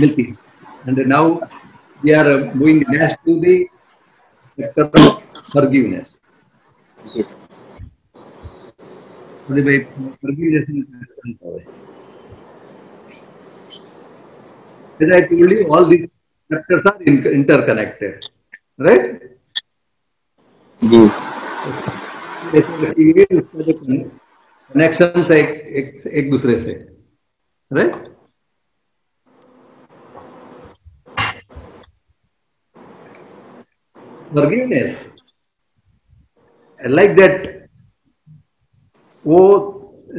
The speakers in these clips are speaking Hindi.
मिलती है. And now we are moving next to the chapter of forgiveness. जी सर. भाई forgiveness में क्या है? As I told you, all these chapters are interconnected, right? जी. उसका जो कनेक्शन है एक दूसरे से, राइट? Forgiveness, like that, वो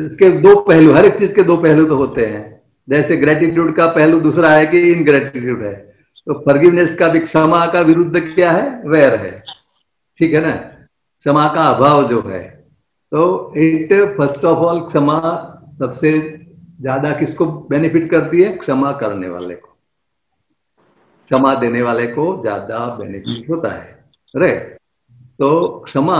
इसके दो पहलू, हर एक चीज के दो पहलू तो होते हैं. जैसे ग्रेटिट्यूड का पहलू दूसरा है कि इनग्रेटिट्यूड है, तो फॉरगिवनेस का भी क्षमा का विरुद्ध क्या है? वैर है. ठीक है ना? क्षमा का अभाव जो है, तो इट फर्स्ट ऑफ ऑल क्षमा सबसे ज्यादा किसको बेनिफिट करती है? क्षमा करने वाले को, क्षमा देने वाले को ज्यादा बेनिफिट होता है, राइट? सो क्षमा,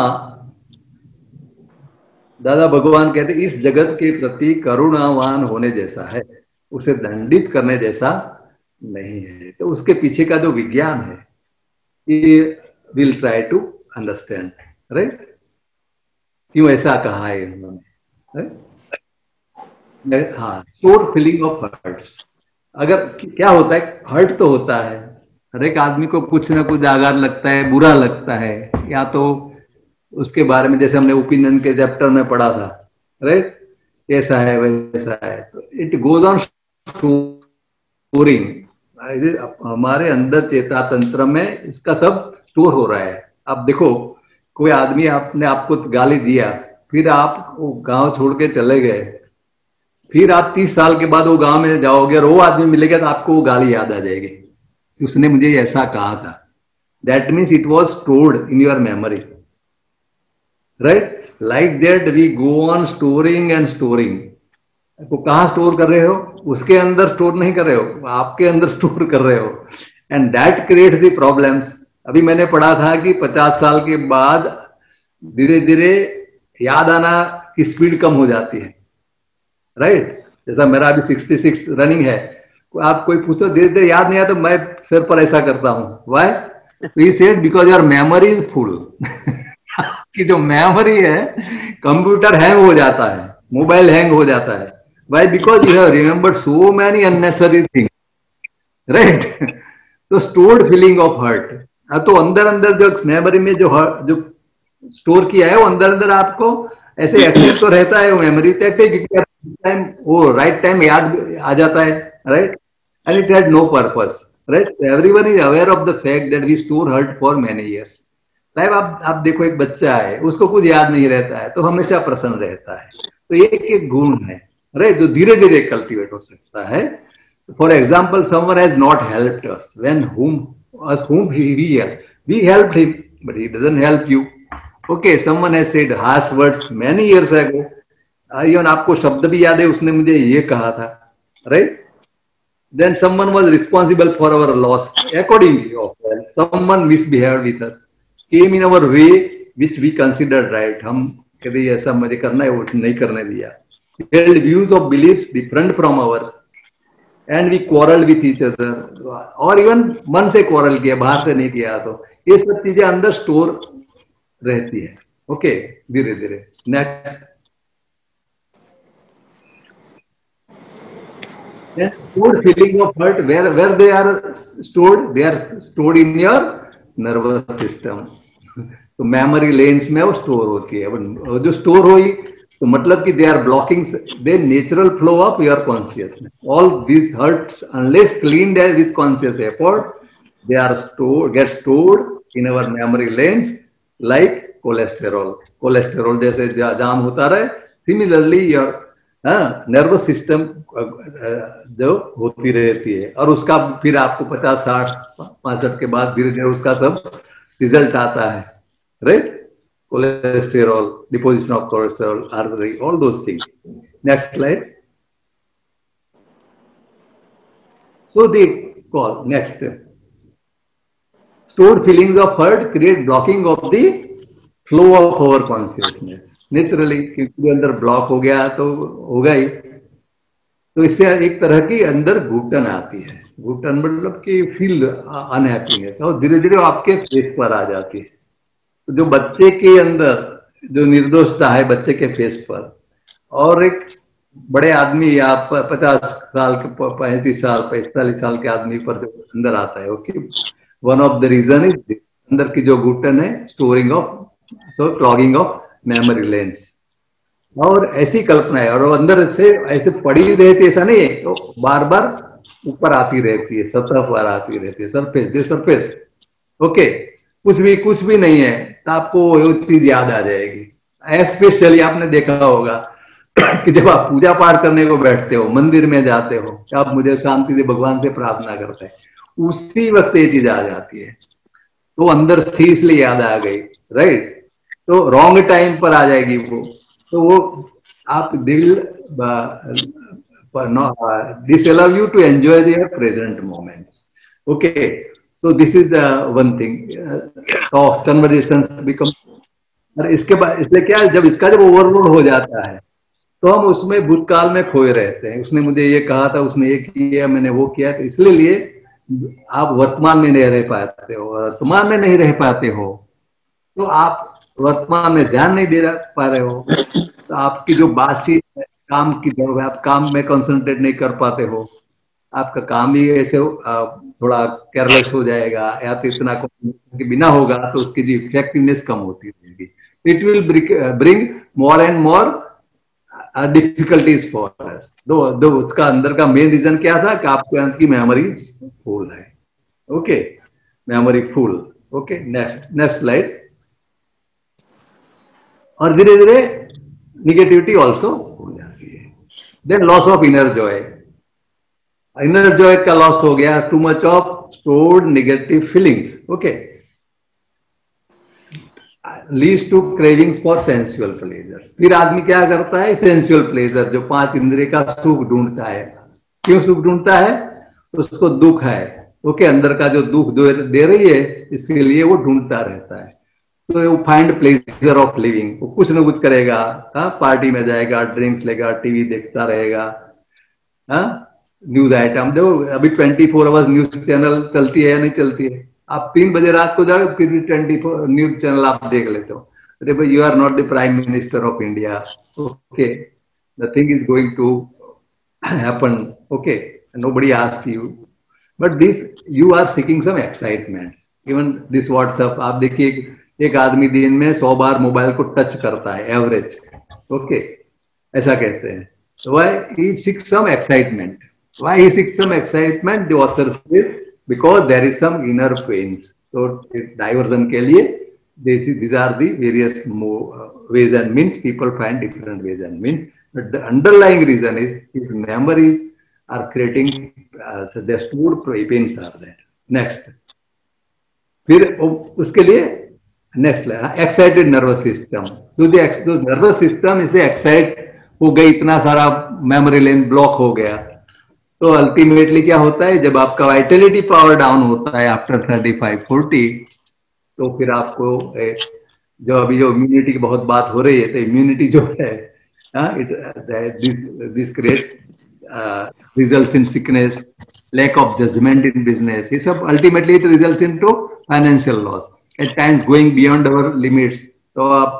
दादा भगवान कहते इस जगत के प्रति करुणावान होने जैसा है, उसे दंडित करने जैसा नहीं है. तो उसके पीछे का जो विज्ञान है, ये will try to understand, right? क्यों ऐसा कहा है उन्होंने? हाँ, स्टोर फीलिंग ऑफ हर्ट्स. अगर क्या होता है, हर्ट तो होता है, हर एक आदमी को कुछ ना कुछ आघात लगता है, बुरा लगता है, या तो उसके बारे में जैसे हमने ओपिनियन के चैप्टर में पढ़ा था, राइट? कैसा है वैसा है, तो इट गोज ऑन स्टोरिंग. हमारे अंदर चेता तंत्र में इसका सब स्टोर हो रहा है. आप देखो, कोई आदमी आपने आपको गाली दिया, फिर आप वो गांव छोड़ के चले गए, फिर आप 30 साल के बाद वो गांव में जाओगे और वो आदमी मिलेगा तो आपको वो गाली याद आ जाएगी, उसने मुझे ऐसा कहा था. That means it was stored in your memory, right? Like that we go on storing and storing. आपको कहाँ स्टोर कर रहे हो? उसके अंदर स्टोर नहीं कर रहे हो, आपके अंदर स्टोर कर रहे हो, and that creates the problems. अभी मैंने पढ़ा था कि 50 साल के बाद धीरे धीरे याद आना की स्पीड कम हो जाती है, राइट? जैसा मेरा अभी 66 रनिंग है, आप कोई पूछो धीरे धीरे याद नहीं आया तो मैं सिर पर ऐसा करता हूँ. Why? He said because your memory is full. कि जो मेमोरी है, कंप्यूटर हैंग हो जाता है, मोबाइल हैंग हो जाता है. Why? Because you have remembered so many unnecessary things, right? तो स्टोर्ड फीलिंग ऑफ हर्ट, तो अंदर अंदर जो मेमोरी में जो स्टोर किया है, वो अंदर अंदर आपको ऐसे एक्सेस तो रहता है, वो मेमोरी टाइम वो राइट टाइम याद आ जाता है, right? And it had no purpose, right? Everyone is aware of the fact that we store hurt for many years. Like आप देखो, एक बच्चा है, उसको कुछ याद नहीं रहता है, तो हमेशा प्रसन्न रहता है. तो ये एक गुण है, राइट, जो धीरे धीरे कल्टीवेट हो सकता है. For example, someone has not helped us, when whom we helped him, but he doesn't help you. Okay, someone has said harsh words many years ago. Even आपको शब्द भी याद है, उसने मुझे ये कहा था, right? Then someone was responsible for our loss. Accordingly, someone misbehaved with us, came in our way which we considered right. हम कभी ऐसा मुझे करना है, वो नहीं करने दिया. Held views of beliefs different from ours, and we quarreled with each other. और इवन मन से quarrel किया, बाहर से नहीं किया. तो ये सब चीजें अंदर स्टोर रहती है. ओके, धीरे धीरे. Next. Stored feeling of hurt, where they are stored? They are stored in your nervous system. तो मेमोरी लेन्स में वो स्टोर होती है. जो स्टोर हुई तो मतलब कि they are blocking the natural flow of your consciousness. All this hurts, unless cleaned with conscious effort, they are get stored in our memory lanes like cholesterol जैसे जाम होता रहे. सिमिलरली योर नर्वस सिस्टम जो होती रहती है, और उसका फिर आपको 50, 60, 65 के बाद धीरे धीरे उसका सब रिजल्ट आता है, right? Cholesterol, deposition of cholesterol, artery, all those things. Next slide. So they call next. Stored feelings of hurt create blocking of the flow of our consciousness. Naturally, क्योंकि अंदर ब्लॉक हो गया तो होगा ही. तो इससे एक तरह की अंदर घुटन आती है, घुटन मतलब कि फील अनहैप्पीनेस, और धीरे धीरे आपके फेस पर आ जाती है। तो जो बच्चे के अंदर जो निर्दोषता है बच्चे के फेस पर, और एक बड़े आदमी या 50 साल के 35 साल 45 साल के आदमी पर जो अंदर आता है, okay, one of the reason is अंदर की जो घुटन है, storing of clogging of memory lanes. और ऐसी कल्पना है, और वो अंदर से ऐसे पड़ी रहती है, ऐसा नहीं है, तो बार बार ऊपर आती रहती है, सतह पर आती रहती है, सरफेस सरफेस, ओके। कुछ भी नहीं है तो आपको वो चीज याद आ जाएगी। स्पेशली आपने देखा होगा कि जब आप पूजा पाठ करने को बैठते हो, मंदिर में जाते हो, आप मुझे शांति से भगवान से प्रार्थना करते हैं, उसी वक्त ये चीज आ जाती है, तो अंदर थी इसलिए याद आ गई, राइट। तो रॉन्ग टाइम पर आ जाएगी वो, तो वो आप दिल this allow you to enjoy their present moments, okay. So this is the one thing, talks conversations become. और इसके बाद इसलिए क्या, जब ओवरलोड हो जाता है तो हम उसमें भूतकाल में खोए रहते हैं, उसने मुझे ये कहा था, उसने ये किया, मैंने वो किया, तो इसलिए आप वर्तमान में नहीं रह पाते हो। वर्तमान में नहीं रह पाते हो तो आप वर्तमान में ध्यान नहीं दे पा रहे हो, तो आपकी जो बातचीत है, काम की जरूरत है, आप काम में कंसंट्रेट नहीं कर पाते हो, आपका काम ही ऐसे थोड़ा केयरलेस हो जाएगा, या तो इतना के बिना होगा तो उसकी जो इफेक्टिवनेस कम होती रहेगी। It will bring more and more difficulties for us. दो उसका अंदर का मेन रीजन क्या था कि आपके अंदर की मेमोरी फुल है, okay, memory full, okay. Next slide. और धीरे धीरे निगेटिविटी ऑल्सो हो जाती है। Then loss of inner joy, inner joy का लॉस हो गया, too much of stored negative feelings, okay, leads to cravings for sensual pleasures. फिर आदमी क्या करता है, सेंसुअल प्लेजर, जो 5 इंद्रिय का सुख ढूंढता है। क्यों सुख ढूंढता है, उसको दुख है, ओके, अंदर का जो दुख दे रही है, इसके लिए वो ढूंढता रहता है। तो वो फाइंड प्लेजर ऑफ लिविंग, वो कुछ ना कुछ करेगा, पार्टी में जाएगा, ड्रिंक्स लेगा, टीवी देखता रहेगा, न्यूज आइटम देखो, अभी 24 आवर्स न्यूज चैनल चलती है या नहीं चलती है। आप 3 बजे रात को जाओ, फिर भी 24 न्यूज चैनल आप देख लेते हो। अरे भाई, you are not the prime minister of India, okay, the thing is going to happen, okay, nobody ask you, but this you are seeking some excitement. Even this WhatsApp, आप देखिए एक आदमी दिन में 100 बार मोबाइल को टच करता है, एवरेज, ओके, ऐसा कहते हैं। Why he seeks some excitement? Why he seeks some excitement? The author says because there is some inner pains. So diversion के लिए these are the various ways and means. People find different ways and means. But the underlying reason is his memories are creating so the stored pains are there. Next, फिर उसके लिए नेक्स्ट एक्साइटेड नर्वस सिस्टम, जो नर्वस सिस्टम इसे एक्साइट हो गई, इतना सारा मेमोरी लेन ब्लॉक हो गया, तो अल्टीमेटली क्या होता है, जब आपका वाइटलिटी पावर डाउन होता है आफ्टर 35-40, तो फिर आपको जो अभी जो इम्यूनिटी की बहुत बात हो रही है, तो इम्यूनिटी जो है, this creates results in sickness, lack of judgement in business, ये सब ultimately it results into financial loss, at times going beyond our limits. तो आप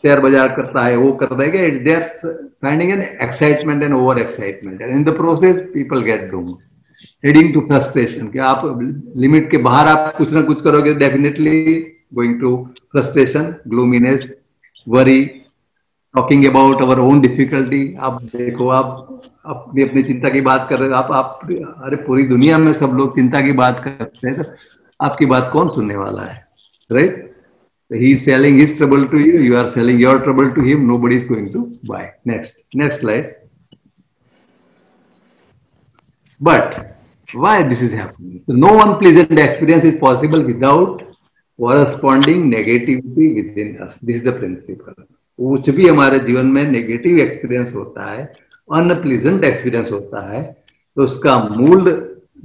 शेयर बाजार करता है, वो कर देगा, they are finding an excitement and over excitement, and in the process people get doomed, heading to frustration. कि आप लिमिट के बाहर आप कुछ ना कुछ करोगे, definitely going to frustration, gloominess, worry, talking about our own difficulty. आप देखो, आप अपनी चिंता की बात कर रहे हो, आप अरे पूरी दुनिया में सब लोग चिंता की बात करते हैं, तो आपकी बात कौन सुनने वाला है, right? He is selling his trouble to you, you are selling your trouble to him, nobody is going to buy. Next slide. But why this is happening? So no one pleasant experience is possible without corresponding negativity within us. This is the principle. कुछ भी हमारे जीवन में नेगेटिव एक्सपीरियंस होता है, अनप्लीजेंट एक्सपीरियंस होता है, तो उसका मूल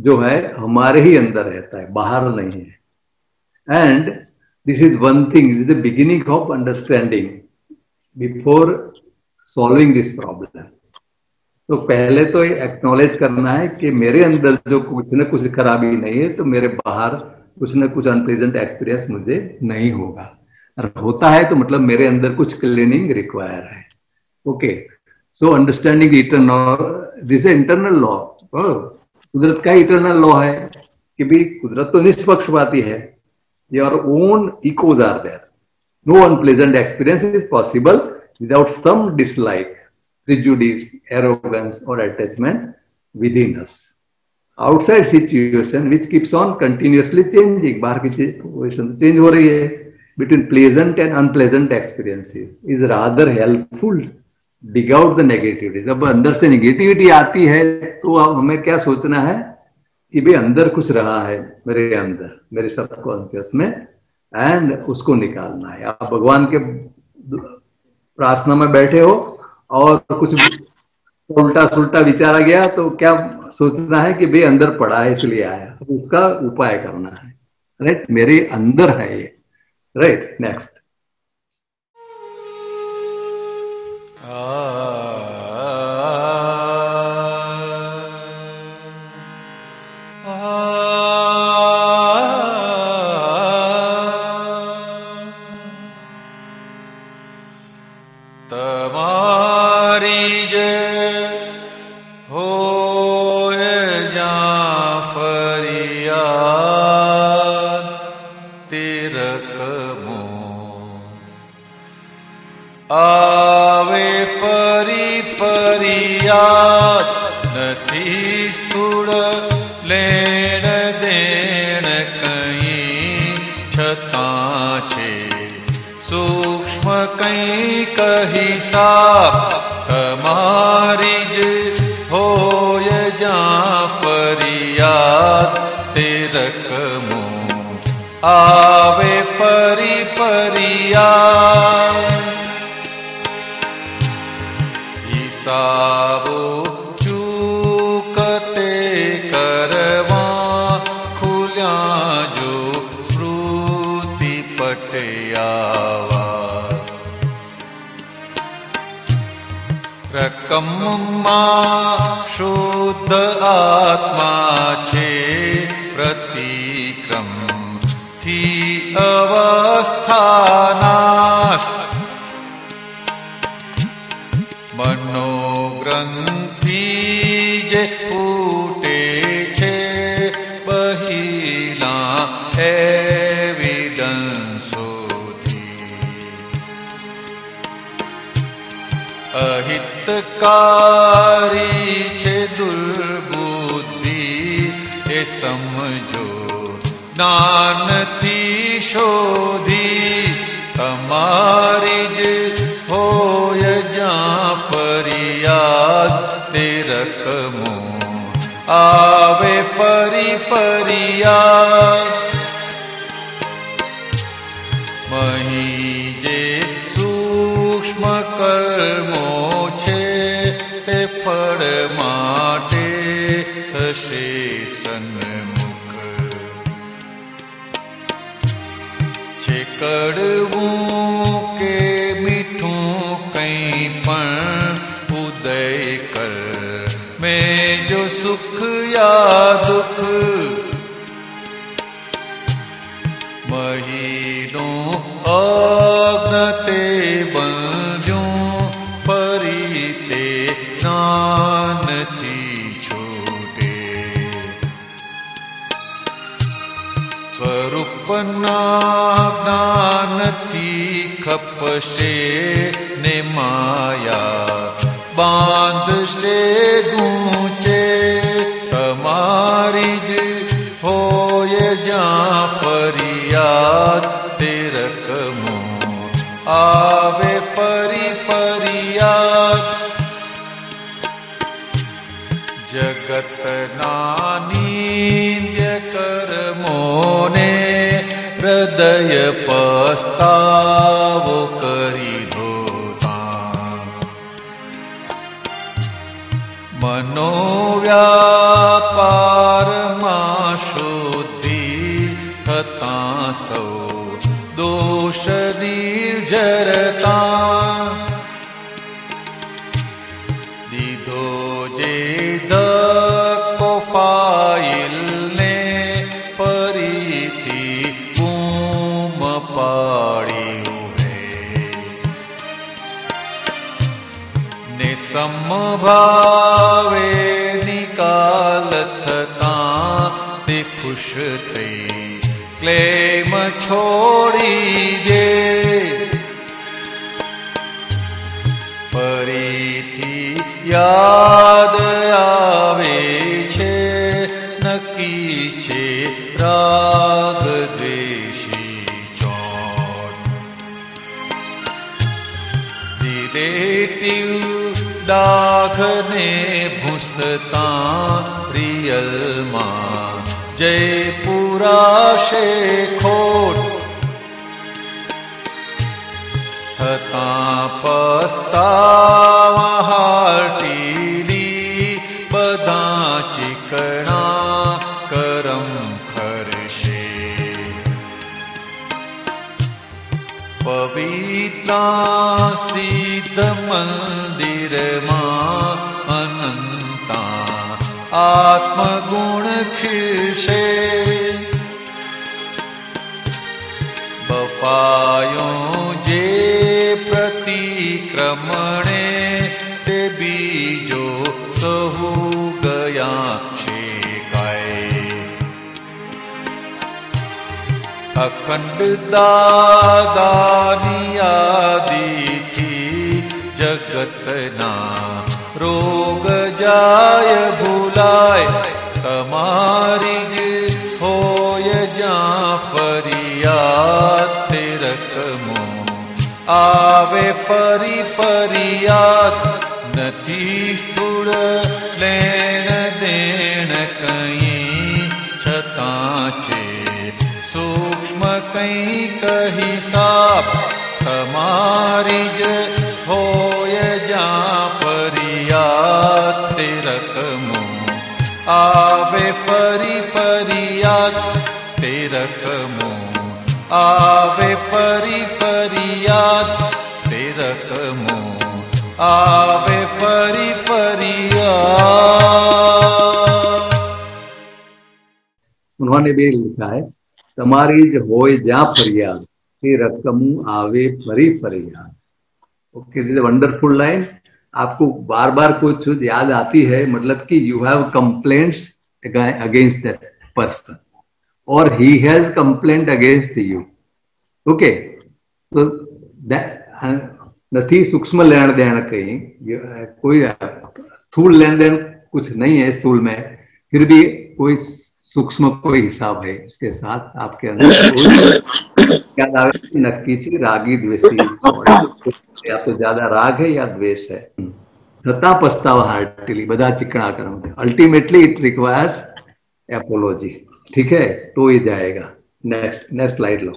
जो है हमारे ही अंदर रहता है, बाहर नहीं है। And this is one thing, this is the beginning of understanding before solving this problem. तो पहले तो एक्नॉलेज करना है कि मेरे अंदर जो कुछ न कुछ खराबी नहीं है, तो मेरे बाहर कुछ न कुछ अनप्लेजेंट एक्सपीरियंस मुझे नहीं होगा। और होता है तो मतलब मेरे अंदर कुछ क्लीनिंग रिक्वायर है। Okay, so understanding eternal, this internal law, कुदरत का इटर्नल लॉ है कि भी कुदरत तो निष्पक्षपाती है। Your own echoes are there, no unpleasant experience is possible without some dislike, prejudice, arrogance, or attachment within us. Outside situation which keeps on continuously changing, बाहर की situation चेंज हो रही है, between pleasant and unpleasant experiences is rather helpful. Dig out the negativity. जब अंदर से नेगेटिविटी आती है तो अब हमें क्या सोचना है कि भाई अंदर कुछ रहा है, मेरे अंदर, मेरे सबकॉन्शियस में, एंड उसको निकालना है। आप भगवान के प्रार्थना में बैठे हो और कुछ उल्टा सुल्टा विचार आ गया तो क्या सोचना है कि भाई अंदर पड़ा है इसलिए आया, तो उसका उपाय करना है। राइट, मेरे अंदर है ये। Right, next. शुद्ध आत्मा छे प्रतिक्रम थी अवस्था नाश, मनोग्रंथि जे फूटे छे बहिला एविडंसोथी, अहितकारी छे दुर्बुद्धि ए समझो ज्ञान थी शोधी, तमारी ज होय जा फरियाद ते रकमो आवे फरी फरियाद, मही जे सूक्ष्म कर्मो छे ते फळ माटे थशे सन्मुख, छे कड़वुं के मीठुं कई पण उदय कर में जो सुख या दुख, महीनो अग्नते बंध्यूं फरी ते ज्ञान थी छूटे, स्वरूपना ज्ञान थी खपशे ने माया बांधशे गूंचे, तमारी ज होय जा फरियाद ते रकमो आवे फरी फरियाद, जगत नानिंद्य कर्मोने हृदय पस्तावो करी धोता, मनोव्यापार मा शुद्धि थता सौ दोष निर्जरता, दीधो फरीथी बूम पाड़ी उभे ने समभावे निकालत तां खुश थई क्लेम छोड़ी दे फरीथी याद आवे छे नक्की छे राग द्वेषी ચોટ रिलेटिव डाघने भूसता रियल मां जयपुरा शे खोट थता पस्तावा हाटीली बधा चिकणा करम खरशे पवित्रा सिद्ध मंदिर मां अनंता आत्मगुण खिलशे बफायो जे प्रतिक्रमणे ते बीजो सहु गया शेकाए अखंड दादानी आदि थी जगतना रोग जाय भूलाय तमारी ज होय जा फरियाद तेरकमो आवे फरी फरियाद नथी स्थूल लेन देण कई छता छे सूक्ष्म कई कही साप तमारी ज होय जा फरियाद तेरकमो आवे फरी फरियाद तेरकमो आवे फरी फरियाद तेरकमो आवे फरी फरियाद। उन्होंने भी लिखा है तमारी ज होय जा फरियाद तेरकमु आवे फरी फरियाद। Okay, this wonderful line. आपको बार बार कोई चीज याद आती है मतलब कि you have complaints against that person और he has complaint against you. Okay, तो નથી सूक्ष्म लेन देन कहीं कोई स्थूल लेन देन कुछ नहीं है स्थूल में, फिर भी कोई सूक्ष्म कोई हिसाब है उसके साथ आपके अंदर नक्की रागी द्वेषी या तो ज्यादा राग है या द्वेष है। छता पछतावा हार्टिली बधा चिकना कर्म अल्टीमेटली इट रिक्वायर्स एपोलॉजी। ठीक है, तो ये जाएगा। नेक्स्ट स्लाइड लो।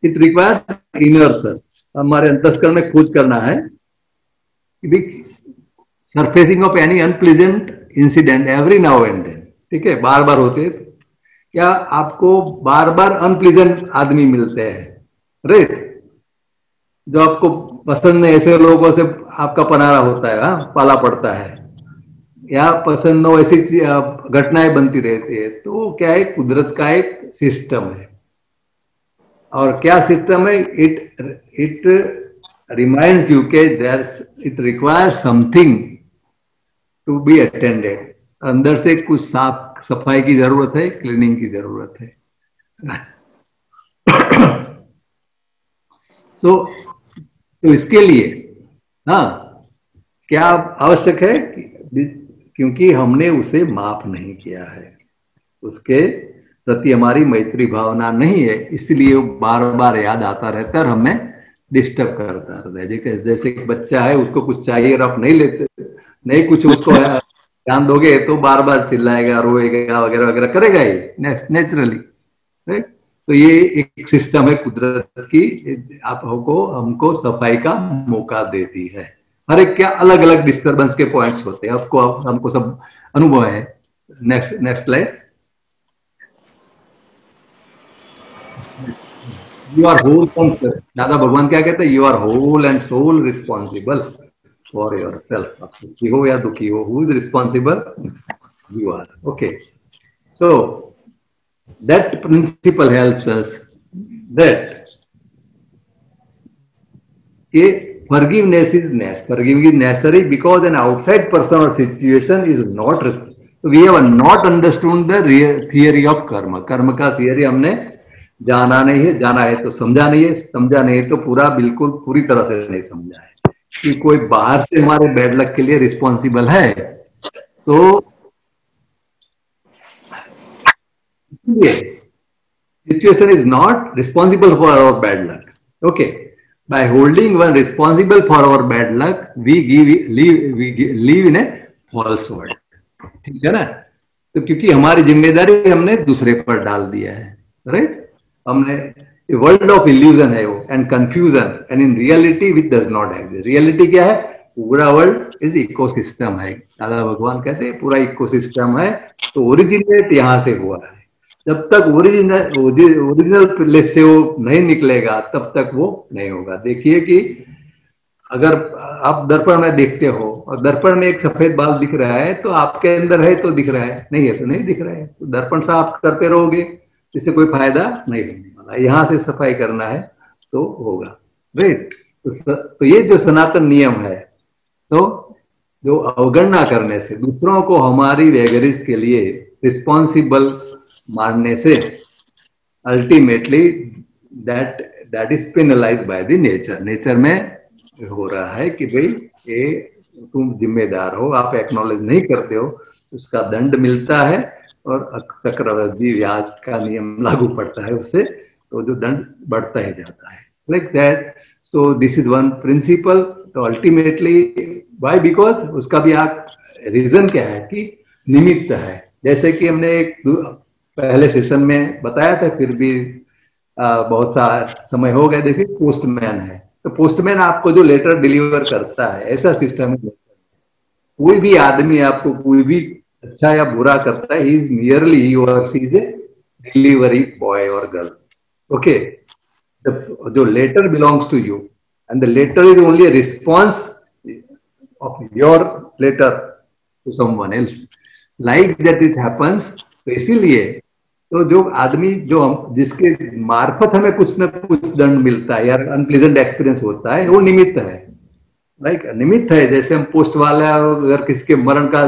It requires inner search. हमारे अंतस्करण में खोज करना है surfacing of any unpleasant incident every now and then. ठीक है, बार बार होते हैं। क्या आपको बार बार अनप्लीजेंट आदमी मिलते हैं, राइट, जो आपको पसंद नहीं, ऐसे लोगों से आपका पनारा होता है, पाला पड़ता है, या पसंद हो ऐसी घटनाएं बनती रहती है। तो क्या है, कुदरत का एक सिस्टम है। और क्या सिस्टम है? इट रिमाइंड्स यू के there it requires something to be attended. अंदर से कुछ साफ सफाई की जरूरत है, क्लीनिंग की जरूरत है। तो इसके लिए क्या आवश्यक है? क्योंकि हमने उसे माफ नहीं किया है, उसके प्रति हमारी मैत्री भावना नहीं है, इसलिए वो बार बार याद आता रहता है और हमें डिस्टर्ब करता रहता है। जैसे एक बच्चा है, उसको कुछ चाहिए और आप नहीं लेते, नहीं कुछ उसको ध्यान दोगे तो बार बार चिल्लाएगा, रोएगा, वगैरह वगैरह करेगा ही नेचुरली। तो ये एक सिस्टम है कुदरत की, आप हमको सफाई का मौका देती है। हर एक क्या अलग अलग डिस्टर्बेंस के पॉइंट्स होते हैं, हमको सब अनुभव है। Next slide. You are whole, Dada Bhagwan क्या कहते हैं? You are whole and sole responsible for your self. आप सुखी हो या दुखी हो, who is responsible? You are. Okay, so that principle helps us that forgiveness is necessary because an outside person or situation is not responsible. We have not understood the real theory of karma. कर्म का थियरी हमने जाना नहीं है, जाना है तो समझा नहीं है, समझा नहीं तो पूरा बिल्कुल पूरी तरह से नहीं समझा है कि कोई बाहर से हमारे बैड लक के लिए रिस्पॉन्सिबल है। तो situation is not responsible for our bad luck. Okay, by holding one responsible for our bad luck, we live in a false world। ठीक है ना? तो क्योंकि हमारी जिम्मेदारी हमने दूसरे पर डाल दिया है, राइट? हमने वर्ल्ड ऑफ इल्यूजन है वो, and confusion, and in reality which does not exist. Reality क्या है? पूरा वर्ल्ड इज इकोसिस्टम है। दादा भगवान कहते हैं पूरा इकोसिस्टम है। तो ओरिजिनेट यहां से हुआ है। जब तक ओरिजिनल प्लेस से वो नहीं निकलेगा तब तक वो नहीं होगा। देखिए कि अगर आप दर्पण में देखते हो और दर्पण में एक सफेद बाल दिख रहा है तो आपके अंदर है तो दिख रहा है, नहीं है तो नहीं दिख रहा है। तो दर्पण साफ करते रहोगे, इससे कोई फायदा नहीं होने वाला। यहां से सफाई करना है तो होगा, राइट? तो ये जो सनातन नियम है, तो जो अवगणना करने से, दूसरों को हमारी वेगरिस के लिए रिस्पॉन्सिबल मानने से, ultimately that is penalise by the nature. Nature में हो रहा है कि भाई ये तुम जिम्मेदार हो, आप एक्नॉलेज नहीं करते हो, उसका दंड मिलता है और चक्रवृद्धि ब्याज का नियम लागू पड़ता है उससे, तो जो दंड बढ़ता ही जाता है, like that. So this is one principle. तो अल्टीमेटली वाई? बिकॉज उसका भी आप रीजन क्या है कि निमित्त है। जैसे कि हमने एक पहले सेशन में बताया था, फिर भी बहुत सा समय हो गया। देखिए, पोस्टमैन है, तो पोस्टमैन आपको जो लेटर डिलीवर करता है, ऐसा सिस्टम है। कोई भी आदमी आपको कोई भी अच्छा या बुरा करता है, he is merely is a delivery boy और गर्ल। ओके, जो letter belongs to you and the letter is only a response of your letter to someone else, like that it happens. तो इसीलिए तो जो आदमी जो जिसके मार्फत हमें कुछ न कुछ दंड मिलता है या अनप्लीजेंट एक्सपीरियंस होता है, वो निमित्त है, लाइक निमित्त है। जैसे हम पोस्ट वाला अगर किसी के मरण का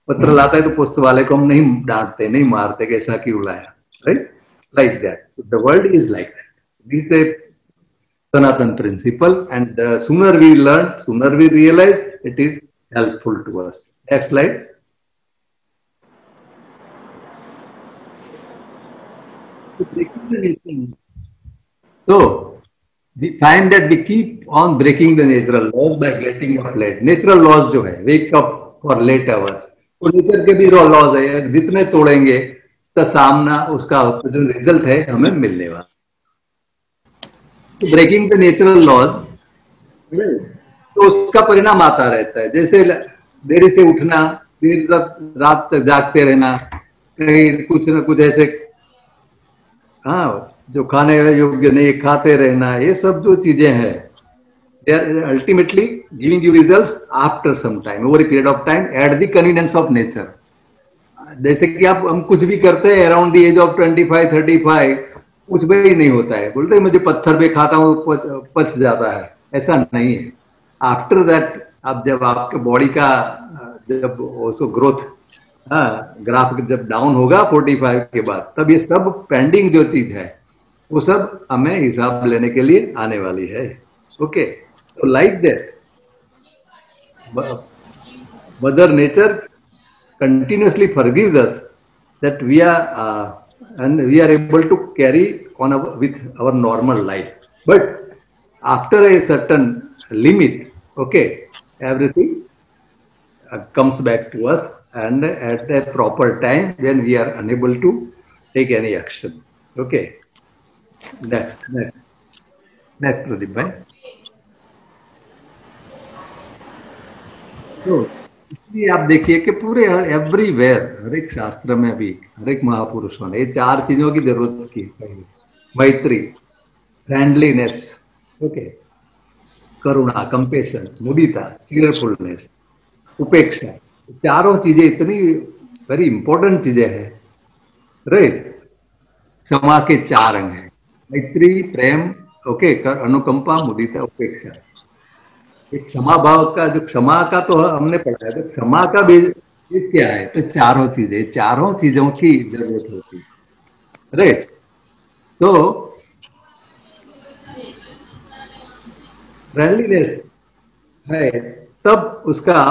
पत्र लाता है तो पोस्ट वाले को हम नहीं डांटते, नहीं मारते, कैसा क्यों लाया, right? Like that the world is like that. This is Sanatan principle, and sooner we learn, sooner we realise, it is helpful to us. Next slide. So we find that we keep on breaking the natural laws by getting up late. Natural laws जो है, wake up for late hours, तो नेचर के भी लॉज है, जितने तोड़ेंगे उसका सामना, उसका जो रिजल्ट है हमें मिलने वाला। तो ब्रेकिंग द नेचुरल लॉज, तो उसका परिणाम आता रहता है। जैसे देरी से उठना, देर रात तक जागते रहना, कहीं कुछ न कुछ ऐसे, हाँ, जो खाने योग्य नहीं खाते रहना, ये सब जो चीजें हैं, they are ultimately giving you results after some time, over a period of time, at the convenience of nature. जैसे कि हम कुछ भी करते हैं अराउंड द एज ऑफ 25-35, कुछ भी नहीं होता है, बोलते हैं मुझे पत्थर पे खाता हूँ पच जाता है, ऐसा नहीं है। आफ्टर दैट, अब जब आपके बॉडी का जब ऑल्सो ग्रोथ, हाँ, ग्राफ जब डाउन होगा 45 के बाद, तब ये सब पेंडिंग जो चीज है वो सब हमें हिसाब लेने के लिए आने वाली है। ओके, तो like that mother nature continuously forgives us that we are able to carry on with our normal life, but after a certain limit, okay, everything comes back to us, and at a proper time when we are unable to take any action. Okay, next Pradeep bhai. So इसलिए आप देखिए कि पूरे एवरीवेयर, हर एक शास्त्र में भी, हर एक महापुरुषों ने ये चार चीजों की जरूरत की। मैत्री, फ्रेंडलीनेस, ओके, करुणा कंपेशन, मुदिता चीयरफुलनेस, उपेक्षा, चारों चीजें इतनी वेरी इंपॉर्टेंट चीजें हैं, राइट। क्षमा के 4 अंग हैं, मैत्री, प्रेम, ओके, अनुकंपा, मुदिता, उपेक्षा। एक क्षमा भाव का, जो क्षमा का तो हमने पढ़ा है, तो क्षमा का भी क्या है, तो चारों चीजें, चारों चीजों की जरूरत होती है, राइट। तो फ्रेंडलीनेस है तब उसका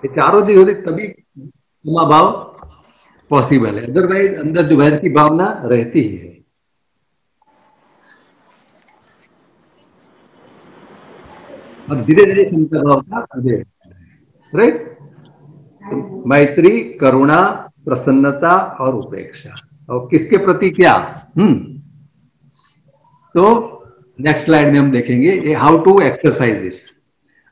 ये चारों चीज होती तभी क्षमा भाव पॉसिबल है, अदरवाइज अंदर जो वैर की भावना रहती ही है। और धीरे धीरे समता भाव का उदय, राइट। मैत्री, करुणा, प्रसन्नता और उपेक्षा, और किसके प्रति क्या, तो नेक्स्ट स्लाइड में हम देखेंगे ये हाउ टू एक्सरसाइज दिस,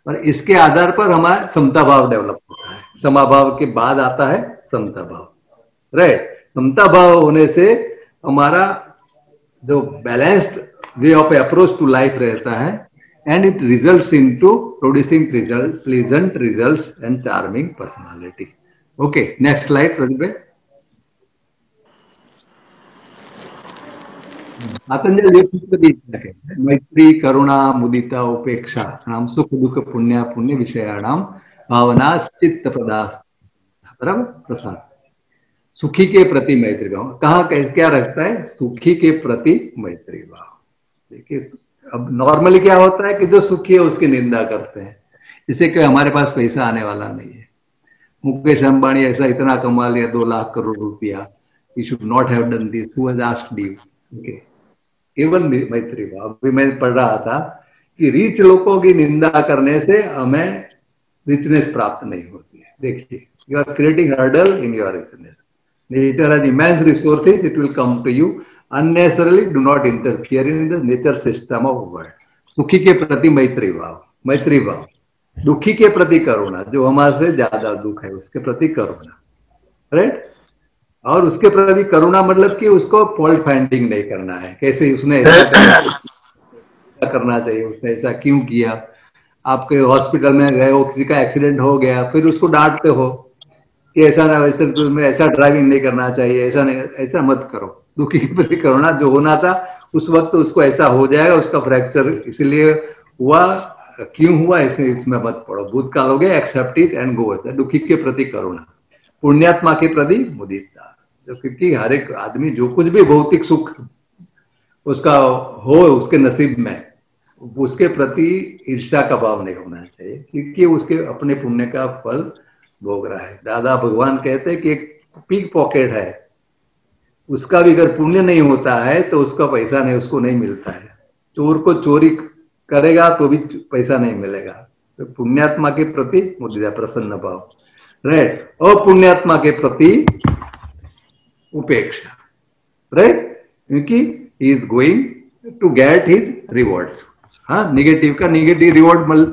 और इसके आधार पर हमारा समता भाव डेवलप होता है। समा भाव के बाद आता है समता भाव, राइट। समता भाव होने से हमारा जो balanced way of approach to life रहता है, and it results into producing pleasant results and charming personality. Okay, next slide, Pradeep bhai. Patanjali सूत्र भी कहते हैं, मैत्री, करुणा, मुदिता, उपेक्षा नाम सुख दुख पुण्य पुण्य विषयाणाम भावना चित्त पदार्थ, बराबर, प्रसाद। सुखी के प्रति मैत्री भाव, कहाँ क्या रखता है, सुखी के प्रति मैत्री भाव। देखिए अब नॉर्मली क्या होता है कि जो सुखी है उसकी निंदा करते हैं, इससे कि हमारे पास पैसा आने वाला नहीं है, मुकेश अंबानी ऐसा इतना कमा लिया 2 लाख करोड़ रुपया, you should not have done this, who has asked you, okay. केवल मैत्री भाव। अभी मैं पढ़ रहा था कि रिच लोगों की निंदा करने से हमें रिचनेस प्राप्त नहीं होती है। देखिए, you are creating hurdle in your richness. Nature has immense resources, it will come to you unnecessarily, do not interfere in the nature system of world. सुखी के प्रति मैत्री भाव, मैत्री भाव। दुखी के प्रति करुणा, जो हमारे से ज्यादा दुख है उसके प्रति करुणा, राइट। और उसके प्रति करुणा मतलब कि उसको फॉल्ट फाइंडिंग नहीं करना है, कैसे उसने ऐसा करना चाहिए, उसने ऐसा क्यों किया। आपके हॉस्पिटल में गए हो, किसी का एक्सीडेंट हो गया, फिर उसको डांटते हो कि ऐसा ना, वैसे तुम्हें ऐसा ड्राइविंग नहीं करना चाहिए, ऐसा नहीं, ऐसा मत करो। दुखी के प्रति करुणा, जो होना था उस वक्त उसको ऐसा हो जाएगा, उसका फ्रैक्चर इसलिए हुआ, क्यों हुआ, ऐसे इसमें मत पड़ो, भूतकाल हो गया, एक्सेप्ट इट एंड गो। दुखी के प्रति करुणा। पुण्यात्मा के प्रति मुदिता, क्योंकि हर एक आदमी जो कुछ भी भौतिक सुख उसका हो उसके नसीब में, उसके प्रति ईर्ष्या का भाव नहीं होना चाहिए, क्योंकि उसके अपने पुण्य का फल भोग रहा है। दादा भगवान कहते हैं कि एक पिक पॉकेट है, उसका भी अगर पुण्य नहीं होता है तो उसका पैसा नहीं, उसको नहीं मिलता है। चोर को चोरी करेगा तो भी पैसा नहीं मिलेगा। तो पुण्यात्मा के प्रति मुदिता, प्रसन्न भाव, राइट। अपुण्यात्मा के प्रति उपेक्षा, राइट, क्योंकि he is going to get his rewards. हाँ, निगेटिव का निगेटिव रिवॉर्ड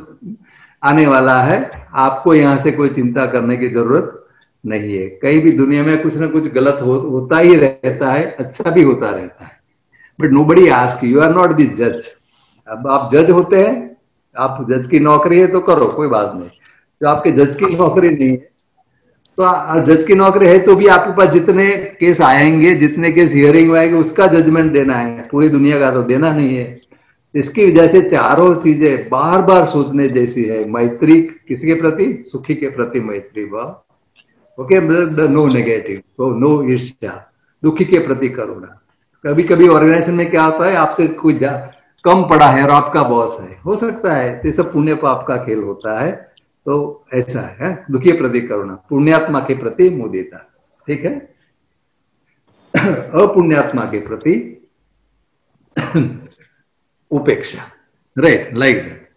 आने वाला है, आपको यहां से कोई चिंता करने की जरूरत नहीं है। कहीं भी दुनिया में कुछ ना कुछ गलत होता ही रहता है, अच्छा भी होता रहता है, but nobody ask, you are not the जज। अब आप जज होते हैं, आप जज की नौकरी है तो करो, कोई बात नहीं। तो आपके जज की नौकरी नहीं है, तो जज की नौकरी है तो भी आपके पास जितने केस आएंगे, जितने केस हियरिंग आएंगे, उसका जजमेंट देना है, पूरी दुनिया का तो देना नहीं है। इसकी वजह से चारों चीजें बार बार सोचने जैसी है। मैत्री किसके प्रति, सुखी के प्रति मैत्री भाव, ओके, नो नेगेटिव, तो नो ईर्ष्या। दुखी के प्रति करुणा। कभी कभी ऑर्गेनाइजेशन में क्या होता है, आपसे कोई कम पड़ा है और आपका बॉस है, हो सकता है, ये सब पुण्य पाप का खेल होता है, तो ऐसा है। दुखी के प्रति करुणा, पुण्यात्मा के प्रति मुदिता, ठीक है। अपुण्यात्मा के प्रति उपेक्षा, राइट, लाइक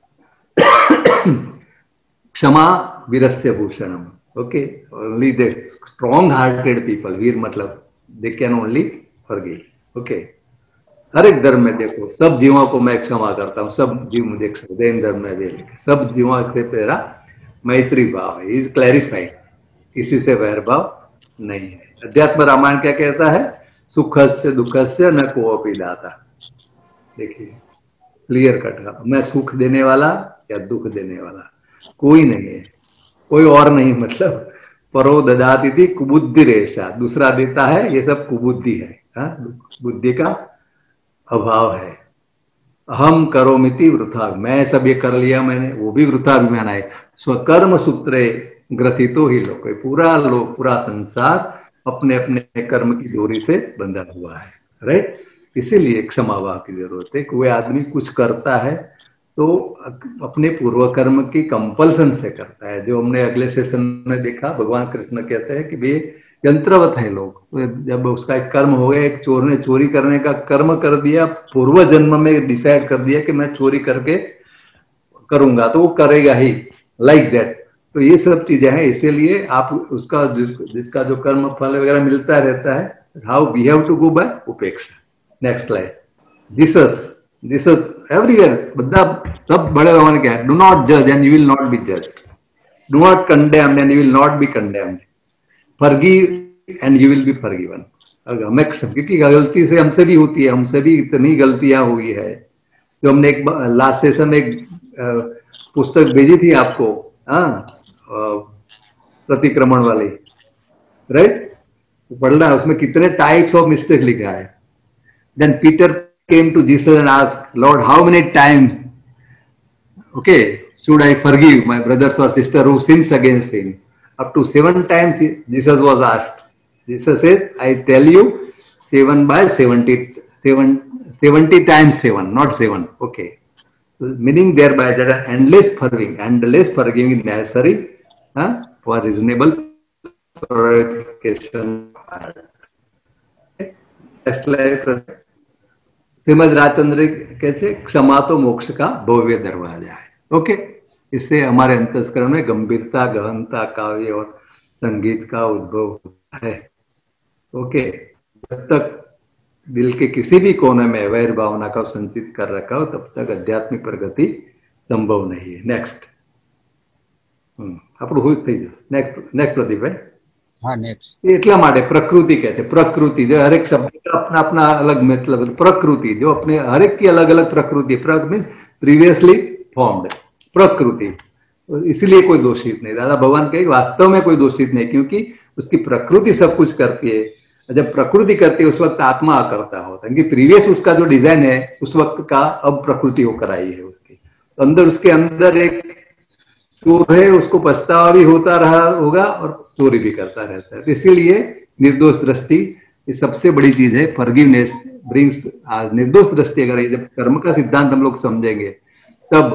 क्षमा वीरस्य भूषणम, okay, only the strong hearted people, वीर मतलब they can only forgive, okay. हर एक धर्म में देखो, सब जीवों को मैं क्षमा करता हूँ, सब जीव मुझे जैन धर्म में भी लिखे, सब जीवों से मेरा मैत्री भाव है, इज क्लैरिफाइड, किसी से वैर भाव नहीं है। अध्यात्म रामायण क्या कहता है, सुखस्य दुखस्य न कोपि दाता। देखिए, क्लियर कट। मैं सुख देने वाला या दुख देने वाला कोई नहीं है, कोई और नहीं। मतलब परो ददाति थी कुबुद्धि रेशा, दूसरा देता है, ये सब कुबुद्धि है। बुद्धि का अभाव है। अहम करोमिति वृथा, मैं सब ये कर लिया मैंने, वो भी वृथा अभिमान है। स्वकर्म सूत्रे ग्रथितो ही लोग, पूरा संसार अपने अपने कर्म की डोरी से बंधा हुआ है। राइट, इसीलिए क्षमा भाव की जरूरत है। कोई आदमी कुछ करता है तो अपने पूर्व कर्म की कंपल्सन से करता है। जो हमने अगले सेशन में देखा, भगवान कृष्ण कहते हैं कि वे यंत्रवत है लोग। जब उसका एक कर्म हो गया, एक चोर ने चोरी करने का कर्म कर दिया, पूर्व जन्म में डिसाइड कर दिया कि मैं चोरी करके करूंगा, तो वो करेगा ही, लाइक दैट। तो ये सब चीजें हैं। इसीलिए आप उसका जिसका जो कर्म फल वगैरह मिलता रहता है, how we have to go by उपेक्षा। Next slide. दिस एवरीवेयर, બધા सब बड़े भगवान क्या है, डू नॉट जज and you will not be judged, do not condemn and you will not be condemned, forgive and you will be forgiven. हमें, क्योंकि गलती से हमसे भी होती है, हमसे भी इतनी गलतियां हुई है। जो हमने एक लास्ट सेशन में एक पुस्तक भेजी थी आपको, प्रतिक्रमण वाली, राइट, पढ़ना, उसमें कितने टाइप्स ऑफ मिस्टेक लिखा है। Then Peter came to Jesus and asked, Lord, how many times, okay, should I forgive my brothers or sister who sins against him? Up to 7 times Jesus was asked. Jesus said, I tell you, 7 by 70, 70 times 7, not 7. Okay. Meaning thereby that endless forgiving is necessary for reasonable purification. Next slide. Shrimad Rajchandra कैसे, क्षमा तो मोक्ष का भव्य दरवाजा है। ओके, इससे हमारे अंतस्करण में गंभीरता, गहनता, काव्य और संगीत का उद्भव होता है। ओके, जब तक दिल के किसी भी कोने में वैर भावना का संचित कर रखा हो, तब तक आध्यात्मिक प्रगति संभव नहीं है। नेक्स्ट આપણું હોય થઈ જશે। नेक्स्ट प्रदीप है। हाँ, नेक्स्ट। એટલા માટે પ્રકૃતિ કહે છે। પ્રકૃતિ जो हर एक शब्द का अपना अपना अलग मतलब, प्रकृति जो अपने हर एक की अलग अलग प्रकृति, मीन्स प्रीवियसली फॉर्म्ड प्रकृति, इसलिए कोई दोषित नहीं। दादा भगवान कहे वास्तव में कोई दोषित नहीं, क्योंकि उसकी प्रकृति सब कुछ करती है। जब प्रकृति करती है उस वक्त आत्मा अकर्ता होता है, क्योंकि प्रीवियस उसका जो डिजाइन है उस वक्त का अब प्रकृति होकर आई है उसकी। तो अंदर उसके अंदर एक चोर है, उसको पछतावा भी होता रहा होगा और चोरी भी करता रहता है। तो इसीलिए निर्दोष दृष्टि ये सबसे बड़ी चीज है। फॉरगिवनेस ब्रिंग्स निर्दोष दृष्टि। अगर जब कर्म का सिद्धांत हम लोग समझेंगे तब